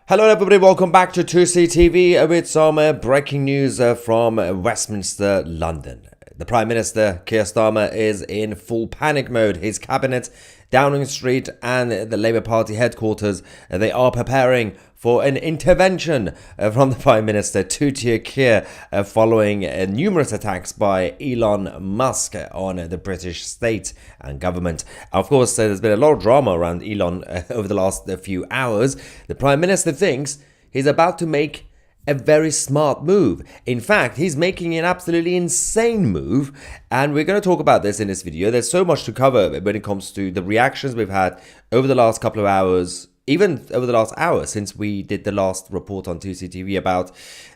Hello everybody, welcome back to 2CTV with some breaking news from Westminster, London. The Prime Minister, Keir Starmer, is in full panic mode. His cabinet, Downing Street and the Labour Party headquarters, they are preparing for an intervention from the Prime Minister to Keir following numerous attacks by Elon Musk on the British state and government. Of course, there's been a lot of drama around Elon over the last few hours. The Prime Minister thinks he's about to make a very smart move. In fact, he's making an absolutely insane move, and we're going to talk about this in this video. There's so much to cover when it comes to the reactions we've had over the last couple of hours, even over the last hour since we did the last report on 2CTV about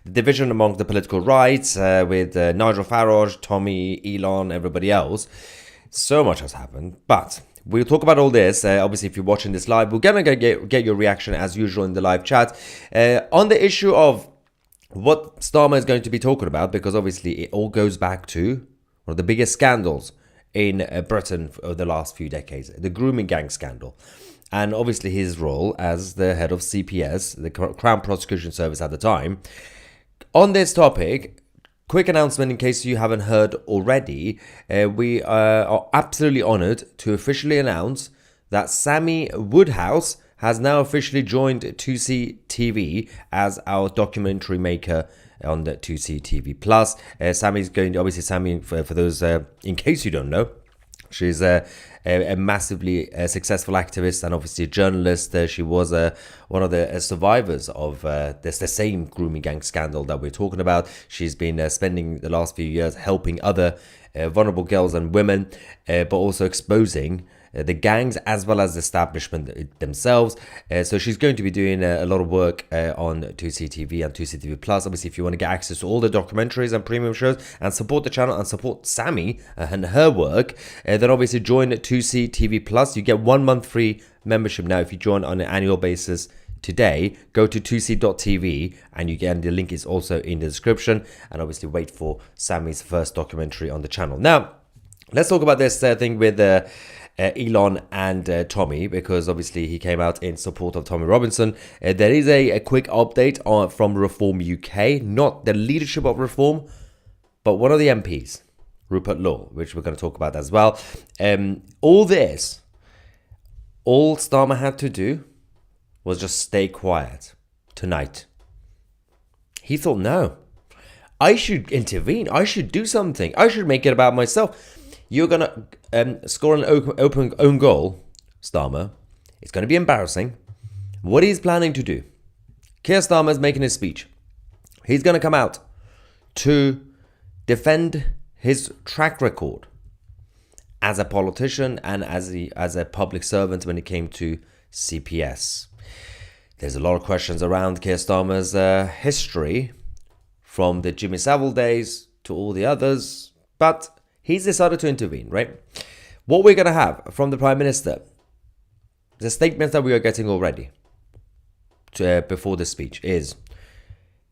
the division among the political right with Nigel Farage, Tommy, Elon, everybody else. So much has happened, but we'll talk about all this. Obviously, if you're watching this live, we're going to get your reaction as usual in the live chat on the issue of what Starmer is going to be talking about, because obviously it all goes back to one of the biggest scandals in Britain over the last few decades, the grooming gang scandal. And obviously his role as the head of CPS, the Crown Prosecution Service at the time. On this topic, quick announcement in case you haven't heard already, we are absolutely honoured to officially announce that Sammy Woodhouse has now officially joined 2CTV as our documentary maker on the 2CTV Plus. Sammy's going to, obviously Sammy, for those, in case you don't know, she's a massively successful activist and obviously a journalist. She was one of the survivors of the same grooming gang scandal that we're talking about. She's been spending the last few years helping other vulnerable girls and women, but also exposing the gangs as well as the establishment themselves. So she's going to be doing a lot of work on 2CTV and 2CTV Plus. Obviously, if you want to get access to all the documentaries and premium shows and support the channel and support Sammy and her work, then obviously join 2CTV Plus. You get 1 month free membership now if you join on an annual basis. Today, go to 2c.tv and you get, the link is also in the description, and obviously wait for Sammy's first documentary on the channel. Now, let's talk about this thing with Elon and Tommy, because obviously he came out in support of Tommy Robinson. There is a quick update from Reform UK, not the leadership of Reform, but one of the MPs, Rupert Law, which we're going to talk about as well. All Starmer had to do was just stay quiet tonight. He thought, no, I should intervene. I should do something. I should make it about myself. You're going to score an own goal, Starmer. It's going to be embarrassing. What he's planning to do, Keir Starmer is making his speech. He's going to come out to defend his track record as a politician and as a public servant when it came to CPS. There's a lot of questions around Keir Starmer's history, from the Jimmy Savile days to all the others, but he's decided to intervene, right? What we're going to have from the Prime Minister, the statements that we are getting already before the speech, is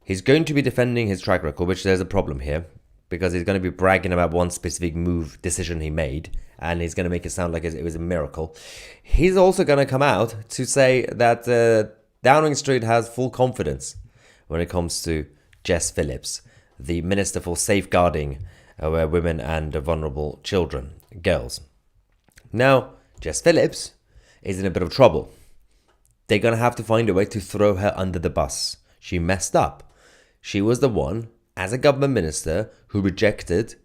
he's going to be defending his track record, which there's a problem here, because he's going to be bragging about one specific decision he made, and he's going to make it sound like it was a miracle. He's also going to come out to say that Downing Street has full confidence when it comes to Jess Phillips, the Minister for Safeguarding women and vulnerable children, girls. Now, Jess Phillips is in a bit of trouble. They're going to have to find a way to throw her under the bus. She messed up. She was the one, as a government minister, who rejected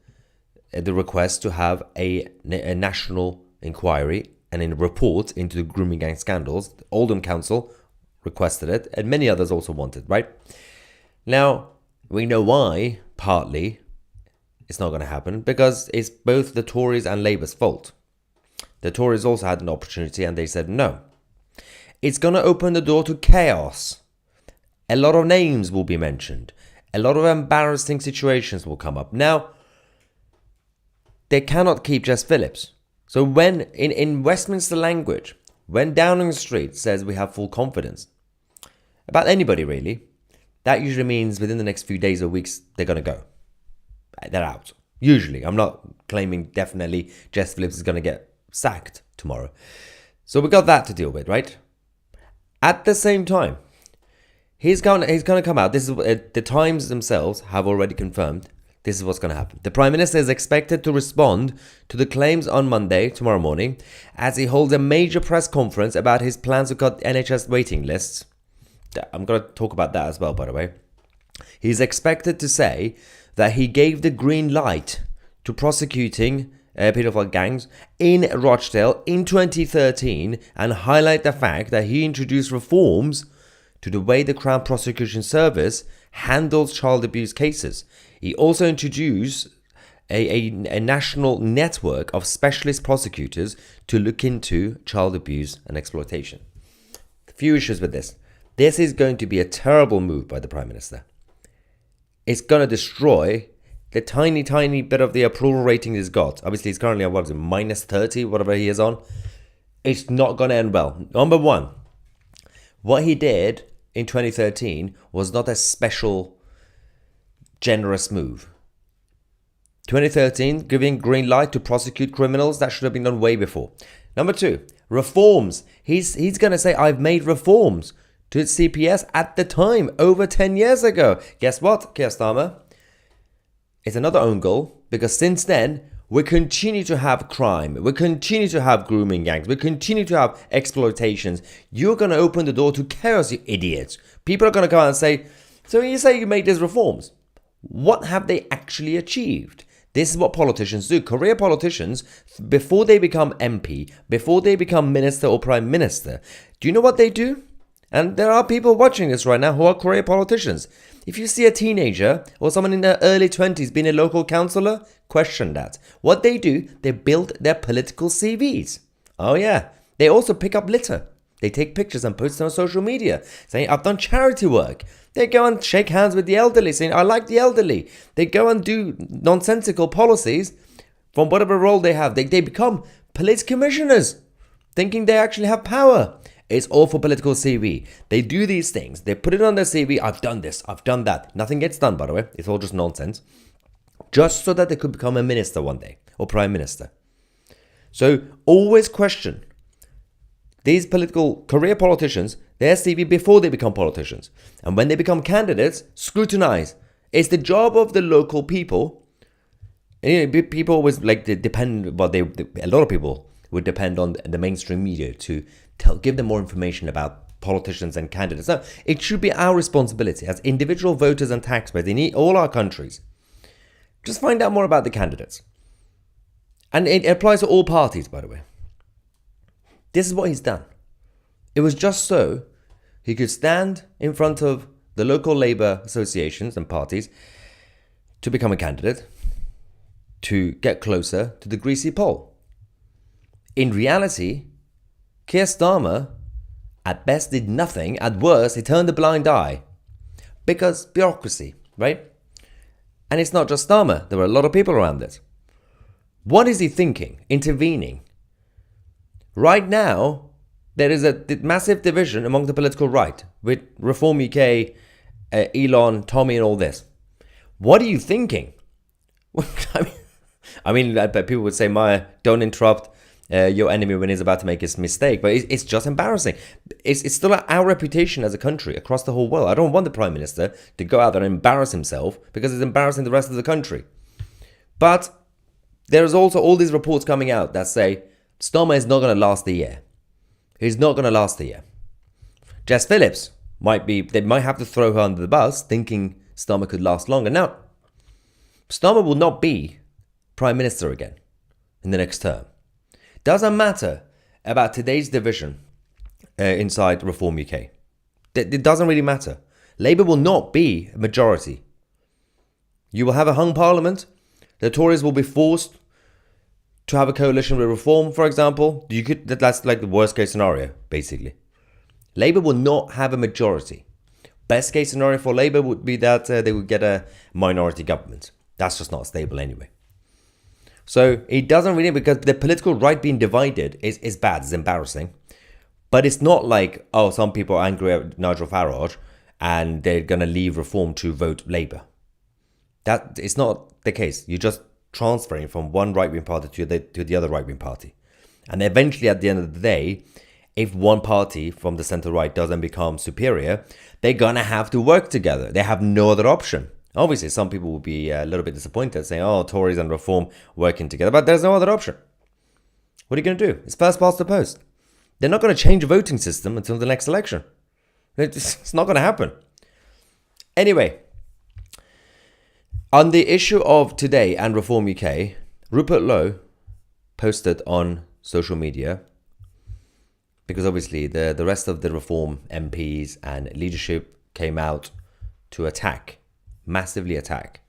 the request to have a national inquiry and a report into the grooming gang scandals. The Oldham Council requested it, and many others also wanted, right? Now, we know why, partly, it's not going to happen, because it's both the Tories and Labour's fault. The Tories also had an opportunity and they said no. It's going to open the door to chaos. A lot of names will be mentioned. A lot of embarrassing situations will come up. Now, they cannot keep Jess Phillips. So when, in Westminster language, when Downing Street says we have full confidence about anybody really, that usually means within the next few days or weeks, they're going to go. They're out. Usually. I'm not claiming definitely Jess Phillips is going to get sacked tomorrow. So we got that to deal with, right? At the same time, He's going to come out. This is the Times themselves have already confirmed. This is what's going to happen. The Prime Minister is expected to respond to the claims on Monday, tomorrow morning, as he holds a major press conference about his plans to cut NHS waiting lists. I'm going to talk about that as well, by the way. He's expected to say that he gave the green light to prosecuting pedophile gangs in Rochdale in 2013 and highlight the fact that he introduced reforms to the way the Crown Prosecution Service handles child abuse cases. He also introduced a national network of specialist prosecutors to look into child abuse and exploitation. A few issues with this. This is going to be a terrible move by the Prime Minister. It's going to destroy the tiny bit of the approval rating he's got. Obviously, he's currently on, minus 30, whatever he is on. It's not going to end well. Number one, what he did in 2013 was not a special generous move. 2013, giving green light to prosecute criminals, that should have been done way before. Number two, reforms. He's going to say, I've made reforms to CPS at the time, over 10 years ago. Guess what, Keir Starmer? It's another own goal, because since then, we continue to have crime. We continue to have grooming gangs. We continue to have exploitations. You're going to open the door to chaos, you idiots. People are going to come out and say, so you say you made these reforms. What have they actually achieved? This is what politicians do. Career politicians, before they become MP, before they become minister or prime minister, do you know what they do? And there are people watching this right now who are career politicians. If you see a teenager or someone in their early 20s being a local councillor, question that. What they do, they build their political CVs. Oh yeah, they also pick up litter. They take pictures and post them on social media, saying, I've done charity work. They go and shake hands with the elderly, saying, I like the elderly. They go and do nonsensical policies from whatever role they have. They become police commissioners, thinking they actually have power. It's all for political CV. They do these things. They put it on their CV. I've done this. I've done that. Nothing gets done, by the way. It's all just nonsense. Just so that they could become a minister one day or prime minister. So always question these career politicians, their CV before they become politicians. And when they become candidates, scrutinize. It's the job of the local people. And, people always depend, a lot of people would depend on the mainstream media to give them more information about politicians and candidates. No, it should be our responsibility as individual voters and taxpayers in all our countries. Just find out more about the candidates. And it applies to all parties, by the way. This is what he's done. It was just so he could stand in front of the local Labour associations and parties to become a candidate, to get closer to the greasy pole. In reality, Keir Starmer, at best, did nothing. At worst, he turned a blind eye. Because bureaucracy, right? And it's not just Starmer. There were a lot of people around it. What is he thinking? Intervening. Right now, there is a massive division among the political right with Reform UK, Elon, Tommy and all this. What are you thinking? I mean, people would say, Maya, don't interrupt your enemy when he's about to make his mistake. But it's just embarrassing. It's still our reputation as a country across the whole world. I don't want the Prime Minister to go out there and embarrass himself because it's embarrassing the rest of the country. But there's also all these reports coming out that say Starmer is not going to last the year. He's not going to last the year. Jess Phillips they might have to throw her under the bus thinking Starmer could last longer. Now, Starmer will not be Prime Minister again in the next term. Doesn't matter about today's division inside Reform UK. It doesn't really matter. Labour will not be a majority. You will have a hung parliament. The Tories will be forced to have a coalition with Reform, for example. That's like the worst case scenario, basically. Labour will not have a majority. Best case scenario for Labour would be that they would get a minority government. That's just not stable anyway. So it doesn't really, because the political right being divided is bad, it's embarrassing. But it's not like, some people are angry at Nigel Farage and they're going to leave Reform to vote Labour. That is not the case. You're just transferring from one right-wing party to the other right-wing party. And eventually, at the end of the day, if one party from the center-right doesn't become superior, they're going to have to work together. They have no other option. Obviously, some people will be a little bit disappointed, saying, oh, Tories and Reform working together, but there's no other option. What are you going to do? It's first past the post. They're not going to change the voting system until the next election. It's not going to happen. Anyway, on the issue of today and Reform UK, Rupert Lowe posted on social media, because obviously the rest of the Reform MPs and leadership came out to massively attack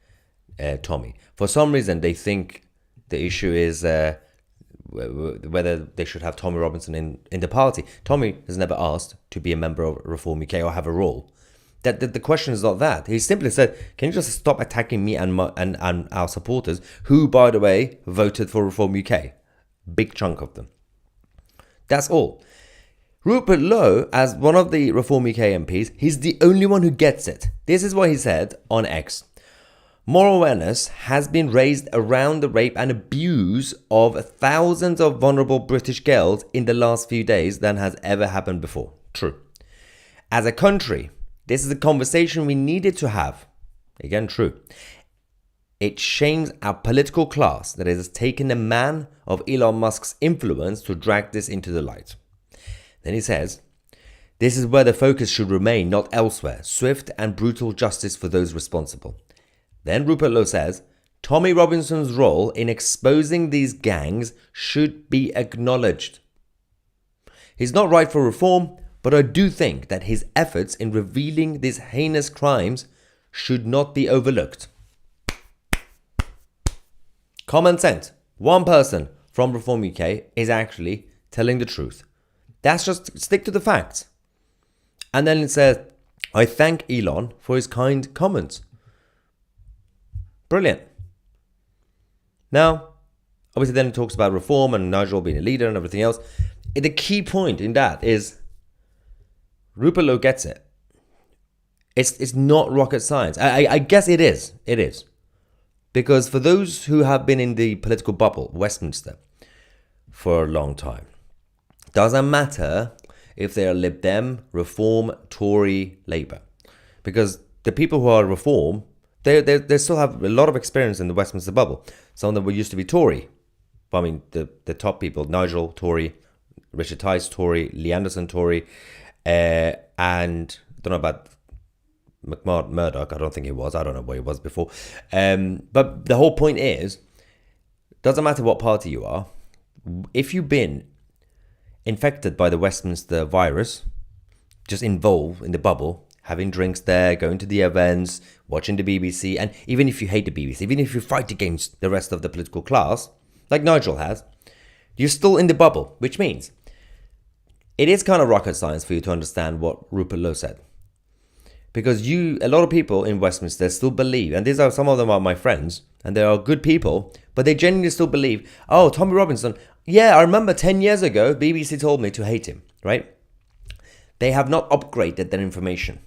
Tommy. For some reason, they think the issue is whether they should have Tommy Robinson in the party. Tommy has never asked to be a member of Reform UK or have a role. That the question is not that. He simply said, can you just stop attacking me and our supporters, who, by the way, voted for Reform UK? Big chunk of them. That's all. Rupert Lowe, as one of the Reform UK MPs, he's the only one who gets it. This is what he said on X. More awareness has been raised around the rape and abuse of thousands of vulnerable British girls in the last few days than has ever happened before. True. As a country, this is a conversation we needed to have. Again, true. It shames our political class that it has taken a man of Elon Musk's influence to drag this into the light. Then he says, this is where the focus should remain, not elsewhere. Swift and brutal justice for those responsible. Then Rupert Lowe says, Tommy Robinson's role in exposing these gangs should be acknowledged. He's not right for reform, but I do think that his efforts in revealing these heinous crimes should not be overlooked. Common sense. One person from Reform UK is actually telling the truth. That's just stick to the facts. And then it says, I thank Elon for his kind comments. Brilliant. Now, obviously then it talks about reform and Nigel being a leader and everything else. The key point in that is Rupert Lowe gets it. It's not rocket science. I guess it is. It is. Because for those who have been in the political bubble, Westminster, for a long time, doesn't matter if they are Lib Dem, Reform, Tory, Labour. Because the people who are Reform, they still have a lot of experience in the Westminster bubble. Some of them were used to be Tory. I mean, the top people, Nigel, Tory, Richard Tice, Tory, Lee Anderson, Tory, and I don't know about Murdoch. I don't think he was. I don't know where he was before. But the whole point is, doesn't matter what party you are, if you've been infected by the Westminster virus, just involved in the bubble, having drinks there, going to the events, watching the BBC, and even if you hate the BBC, even if you fight against the rest of the political class, like Nigel has, you're still in the bubble, which means it is kind of rocket science for you to understand what Rupert Lowe said. Because a lot of people in Westminster still believe, and some of them are my friends, and they are good people, but they genuinely still believe, oh, Tommy Robinson, yeah, I remember 10 years ago, BBC told me to hate him, right? They have not upgraded their information.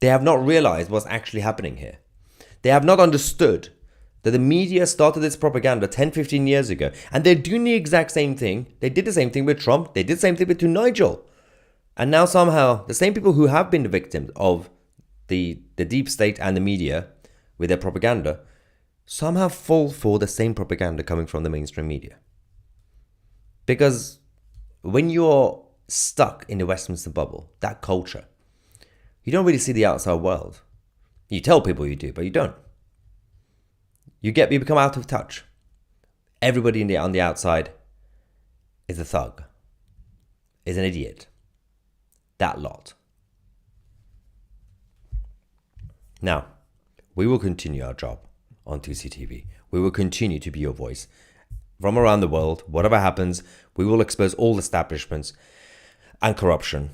They have not realized what's actually happening here. They have not understood that the media started this propaganda 10, 15 years ago, and they're doing the exact same thing. They did the same thing with Trump. They did the same thing with Nigel. And now somehow, the same people who have been the victims of the deep state and the media with their propaganda somehow fall for the same propaganda coming from the mainstream media. Because when you're stuck in the Westminster bubble, that culture, you don't really see the outside world. You tell people you do, but you don't. You become out of touch. Everybody on the outside is a thug, is an idiot. That lot. Now, we will continue our job on 2CTV. We will continue to be your voice. From around the world, whatever happens, we will expose all establishments and corruption,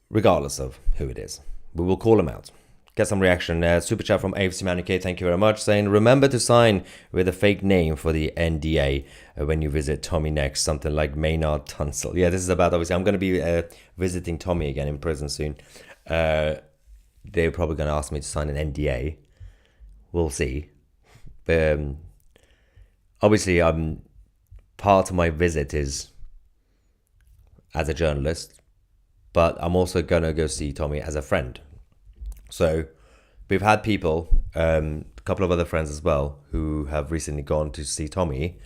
regardless of who it is. We will call them out. Get some reaction. Super chat from AFC Man UK, thank you very much, saying, remember to sign with a fake name for the NDA when you visit Tommy next, something like Maynard Tunstall. Yeah, this is about, obviously, I'm going to be visiting Tommy again in prison soon. They're probably going to ask me to sign an NDA. We'll see. Obviously, part of my visit is as a journalist, but I'm also going to go see Tommy as a friend. So we've had people, a couple of other friends as well, who have recently gone to see Tommy.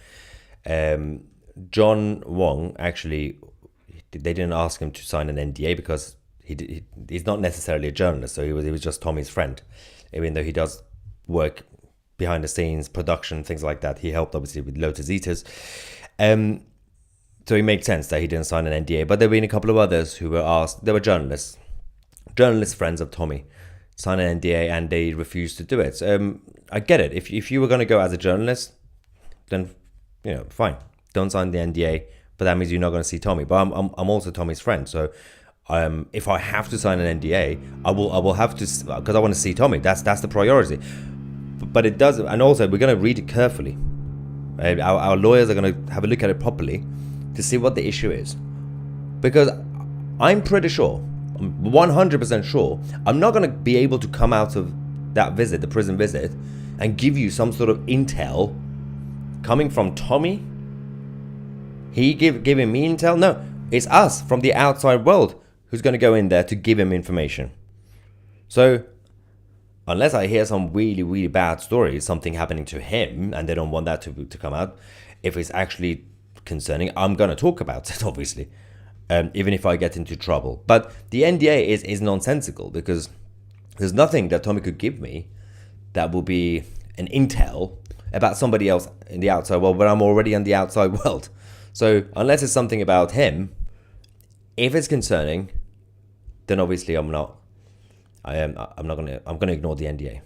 John Wong, actually, they didn't ask him to sign an NDA because he's not necessarily a journalist, so he was just Tommy's friend, even though he does work behind the scenes, production, things like that. He helped obviously with Lotus Eaters. So it makes sense that he didn't sign an NDA. But there have been a couple of others who were asked, they were journalist friends of Tommy, sign an NDA, and they refused to do it. I get it. If you were going to go as a journalist, then, fine. Don't sign the NDA, but that means you're not going to see Tommy. But I'm also Tommy's friend, so if I have to sign an NDA, I will have to, because I want to see Tommy. That's the priority. But it does, and also we're going to read it carefully. Our lawyers are going to have a look at it properly to see what the issue is, because I'm pretty sure, I'm 100% sure, I'm not going to be able to come out of that visit, the prison visit, and give you some sort of intel coming from Tommy. He giving me intel? No, it's us from the outside world who's going to go in there to give him information. So unless I hear some really, really bad story, something happening to him, and they don't want that to come out, if it's actually concerning, I'm going to talk about it, obviously, even if I get into trouble. But the NDA is nonsensical, because there's nothing that Tommy could give me that will be an intel about somebody else in the outside world, but I'm already in the outside world. So unless it's something about him, if it's concerning, then obviously I'm gonna ignore the NDA.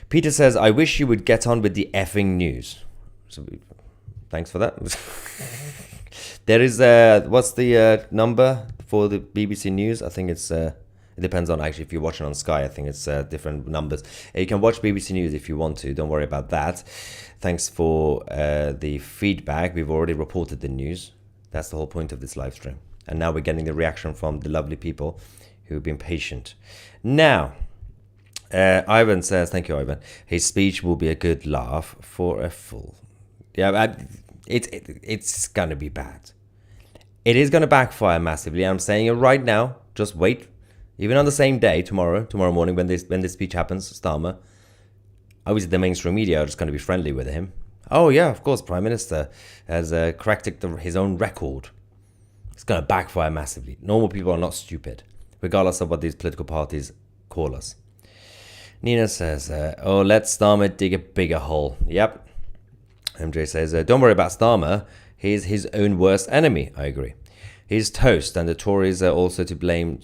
Peter says, I wish you would get on with the effing news. So thanks for that. There is what's the number for the BBC News? I think it's it depends on, actually, if you're watching on Sky, I think it's different numbers. You can watch BBC News if you want to. Don't worry about that. Thanks for the feedback. We've already reported the news. That's the whole point of this live stream. And now we're getting the reaction from the lovely people who've been patient. Now, Ivan says, thank you, Ivan. His speech will be a good laugh for a fool. Yeah, it's going to be bad. It is going to backfire massively. I'm saying it right now. Just wait. Even on the same day, tomorrow morning, when this speech happens, Starmer, obviously the mainstream media are just going to be friendly with him. Oh yeah, of course, Prime Minister has cracked his own record. It's going to backfire massively. Normal people are not stupid, regardless of what these political parties call us. Nina says, let Starmer dig a bigger hole. Yep. MJ says, don't worry about Starmer. He's his own worst enemy. I agree. He's toast, and the Tories are also to blame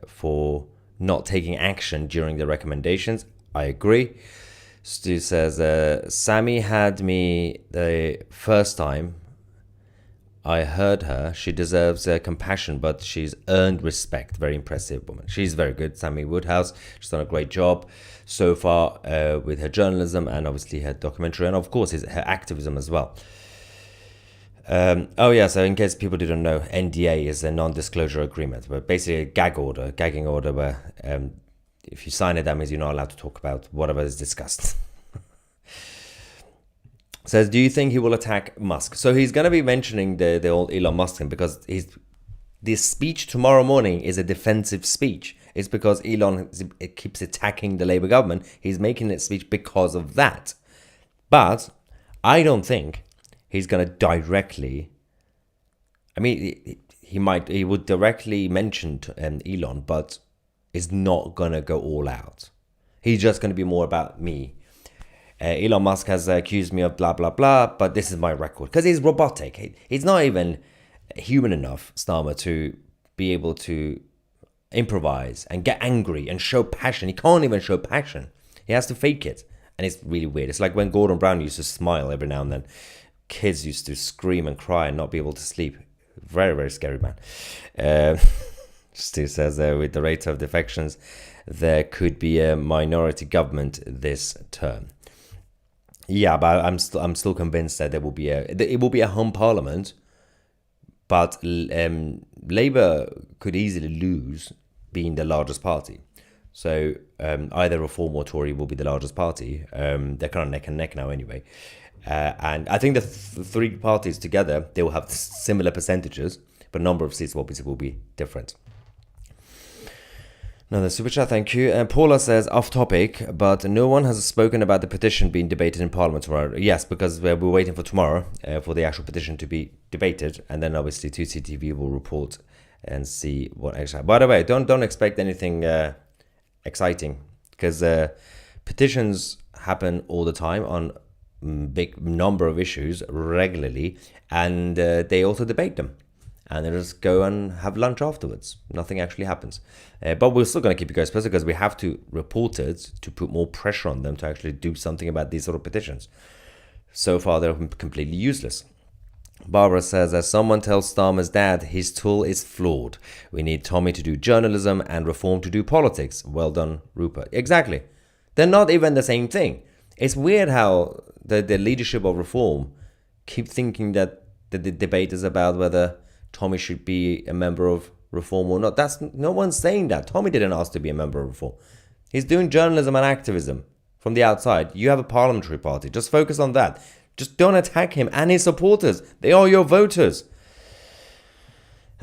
for not taking action during the recommendations. I agree. Stu says, Sammy had me the first time I heard her. She deserves compassion, but she's earned respect. Very impressive woman. She's very good. Sammy Woodhouse. She's done a great job so far with her journalism and obviously her documentary, and of course her activism as well. So in case people didn't know, NDA is a non-disclosure agreement, but basically a gagging order where if you sign it, that means you're not allowed to talk about whatever is discussed. Says, do you think he will attack Musk? So he's going to be mentioning the old Elon Musk thing, because this speech tomorrow morning is a defensive speech. It's because Elon keeps attacking the Labour government. He's making that speech because of that. But I don't think he's going to directly, I mean, he would directly mention Elon, but is not going to go all out. He's just going to be more about me. Elon Musk has accused me of blah, blah, blah, but this is my record. Because he's robotic. He's not even human enough, Starmer, to be able to improvise and get angry and show passion. He can't even show passion. He has to fake it. And it's really weird. It's like when Gordon Brown used to smile every now and then. Kids used to scream and cry and not be able to sleep. Very, very scary man. Stu says, with the rate of defections, there could be a minority government this term. Yeah, but I'm still convinced that it will be a home parliament, but Labour could easily lose being the largest party. So either Reform or Tory will be the largest party. They're kind of neck and neck now anyway. And I think the three parties together, they will have similar percentages, but number of seats obviously will be different. Another super chat, thank you. Paula says, off topic, but no one has spoken about the petition being debated in Parliament tomorrow. Yes, because we're waiting for tomorrow for the actual petition to be debated, and then obviously 2CTV will report and see what actually. By the way, don't expect anything exciting, because petitions happen all the time on big number of issues regularly, and they also debate them. And then just go and have lunch afterwards. Nothing actually happens. But we're still going to keep you guys posted, because we have to report it to put more pressure on them to actually do something about these sort of petitions. So far, they're completely useless. Barbara says, as someone tells Starmer's dad, his tool is flawed. We need Tommy to do journalism and Reform to do politics. Well done, Rupert. Exactly. They're not even the same thing. It's weird how the leadership of Reform keep thinking that the debate is about whether Tommy should be a member of Reform or not. No one's saying that. Tommy didn't ask to be a member of Reform. He's doing journalism and activism from the outside. You have a parliamentary party. Just focus on that. Just don't attack him and his supporters. They are your voters.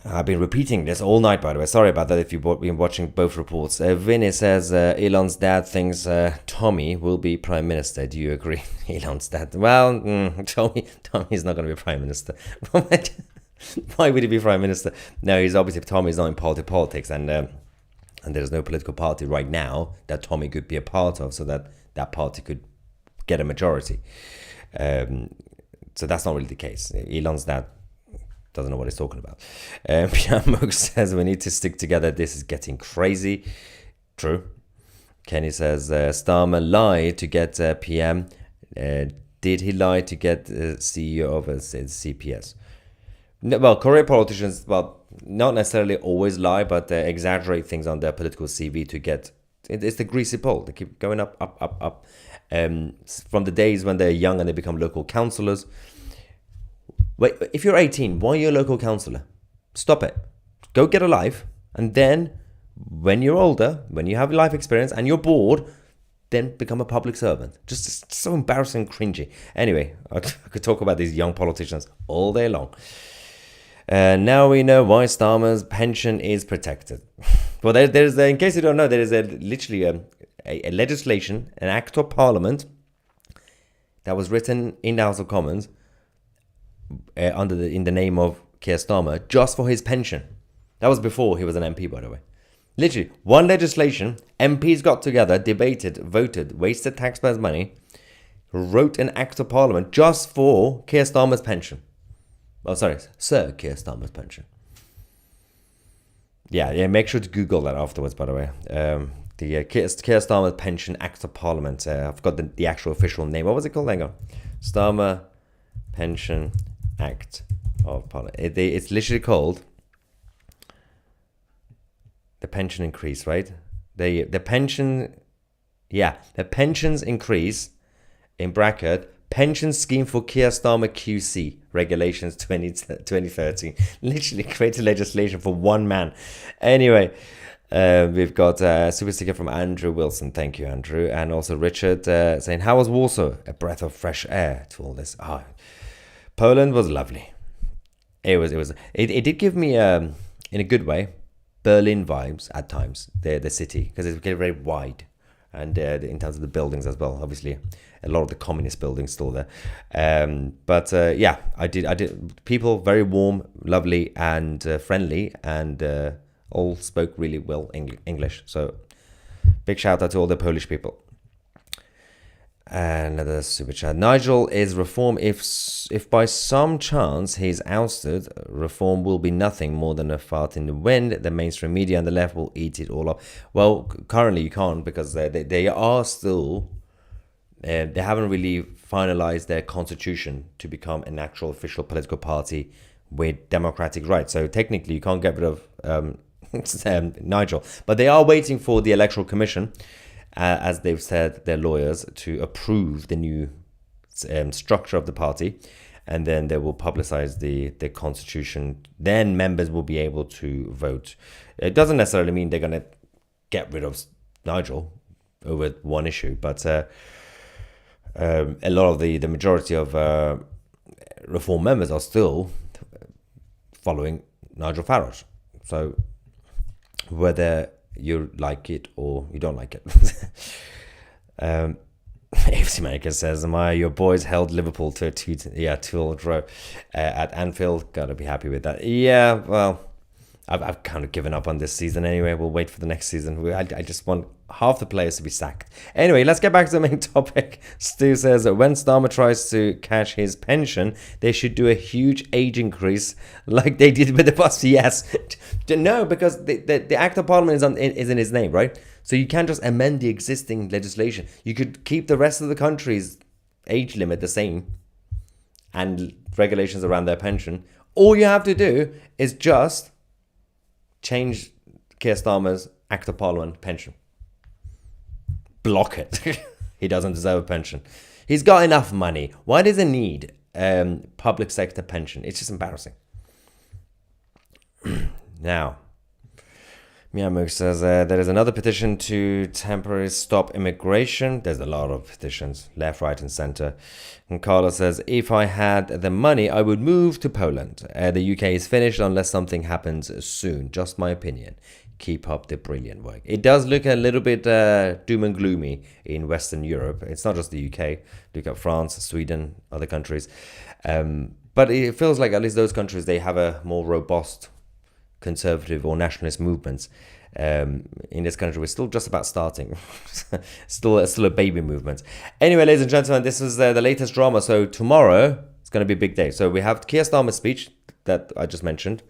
I've been repeating this all night, by the way. Sorry about that if you've been watching both reports. Vinny says Elon's dad thinks Tommy will be prime minister. Do you agree? Elon's dad. Well, Tommy's not going to be prime minister. Why would he be prime minister? No, he's obviously, Tommy's not in politics, and there's no political party right now that Tommy could be a part of, so that party could get a majority. So that's not really the case. Elon's dad doesn't know what he's talking about. Piamo says we need to stick together. This is getting crazy. True. Kenny says Starmer lied to get PM. Did he lie to get CEO of CPS? Well, career politicians, not necessarily always lie, but exaggerate things on their political CV to get... It's the greasy pole. They keep going up, up, up, up. From the days when they're young and they become local councillors. Wait, if you're 18, why are you a local councillor? Stop it. Go get a life. And then, when you're older, when you have life experience and you're bored, then become a public servant. Just so embarrassing and cringy. Anyway, I could talk about these young politicians all day long. Now we know why Starmer's pension is protected. Well, there's in case you don't know, there is literally a legislation, an act of parliament that was written in the House of Commons in the name of Keir Starmer, just for his pension. That was before he was an MP, by the way. Literally, one legislation, MPs got together, debated, voted, wasted taxpayers' money, wrote an act of parliament just for Keir Starmer's pension. Oh, sorry, Sir Keir Starmer's pension. Yeah, make sure to Google that afterwards, by the way. The Keir Starmer Pension Act of Parliament. I've got the actual official name. What was it called? Hang on. Starmer Pension Act of Parliament. It's literally called the pension increase, right? The pension... Yeah, the pensions increase, in bracket, pension scheme for Keir Starmer QC regulations 2013. Literally created legislation for one man. Anyway, we've got a super sticker from Andrew Wilson. Thank you, Andrew. And also Richard saying, how was Warsaw? A breath of fresh air to all this. Poland was lovely. It did give me, in a good way, Berlin vibes at times, the city, because it's very wide. And in terms of the buildings as well, obviously a lot of the communist buildings still there. But yeah, I did. People very warm, lovely, and friendly, and all spoke really well English. So big shout out to all the Polish people. Another super chat. Nigel is Reform. If by some chance he's ousted, Reform will be nothing more than a fart in the wind. The mainstream media and the left will eat it all up. Well, currently you can't, because they are still... they haven't really finalized their constitution to become an actual official political party with democratic rights. So technically you can't get rid of Nigel. But they are waiting for the Electoral Commission, as they've said, their lawyers, to approve the new structure of the party, and then they will publicize the constitution. Then members will be able to vote. It doesn't necessarily mean they're going to get rid of Nigel over one issue, but a lot of the majority of Reform members are still following Nigel Farage. So whether you like it or you don't like it. AFC America says, your boys held Liverpool to a 2-2 draw at Anfield. Gotta be happy with that. Yeah, well, I've kind of given up on this season anyway. We'll wait for the next season. I just want half the players to be sacked. Anyway, let's get back to the main topic. Stu says that when Starmer tries to cash his pension, they should do a huge age increase like they did with the bus. Yes. No, because the Act of Parliament is in his name, right? So you can't just amend the existing legislation. You could keep the rest of the country's age limit the same and regulations around their pension. All you have to do is just change Keir Starmer's Act of Parliament pension. Block it. He doesn't deserve a pension. He's got enough money. Why does he need public sector pension? It's just embarrassing. Now, Miyamuk says there is another petition to temporarily stop immigration. There's a lot of petitions, left, right, and center. And Carla says, if I had the money, I would move to Poland. The UK is finished unless something happens soon. Just my opinion. Keep up the brilliant work. It does look a little bit doom and gloomy in Western Europe. It's not just the UK. Look at France, Sweden, other countries. But it feels like at least those countries, they have a more robust conservative or nationalist movements. In this country, we're still just about starting. still a baby movement. Anyway, ladies and gentlemen, this is the latest drama. So tomorrow, it's going to be a big day. So we have Keir Starmer's speech that I just mentioned.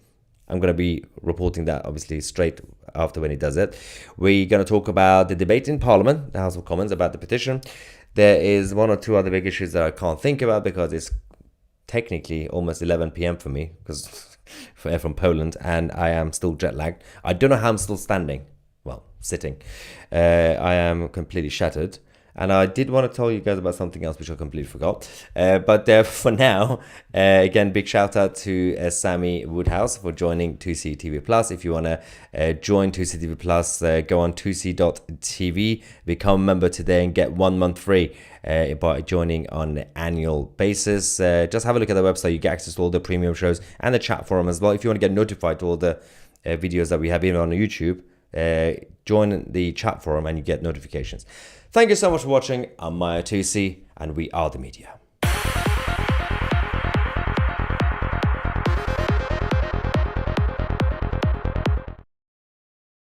I'm going to be reporting that, obviously, straight after when he does it. We're going to talk about the debate in Parliament, the House of Commons, about the petition. There is one or two other big issues that I can't think about because it's technically almost 11 p.m. for me, because from Poland, and I am still jet lagged. I don't know how I'm still standing. Well, sitting. I am completely shattered. And I did want to tell you guys about something else, which I completely forgot. But for now, again, big shout out to Sammy Woodhouse for joining 2C TV Plus. If you want to join 2C TV Plus, go on 2c.tv, become a member today and get 1 month free by joining on an annual basis. Just have a look at the website. You get access to all the premium shows and the chat forum as well. If you want to get notified to all the videos that we have even on YouTube, join the chat forum and you get notifications. Thank you so much for watching. I'm Maya 2C, and we are the media.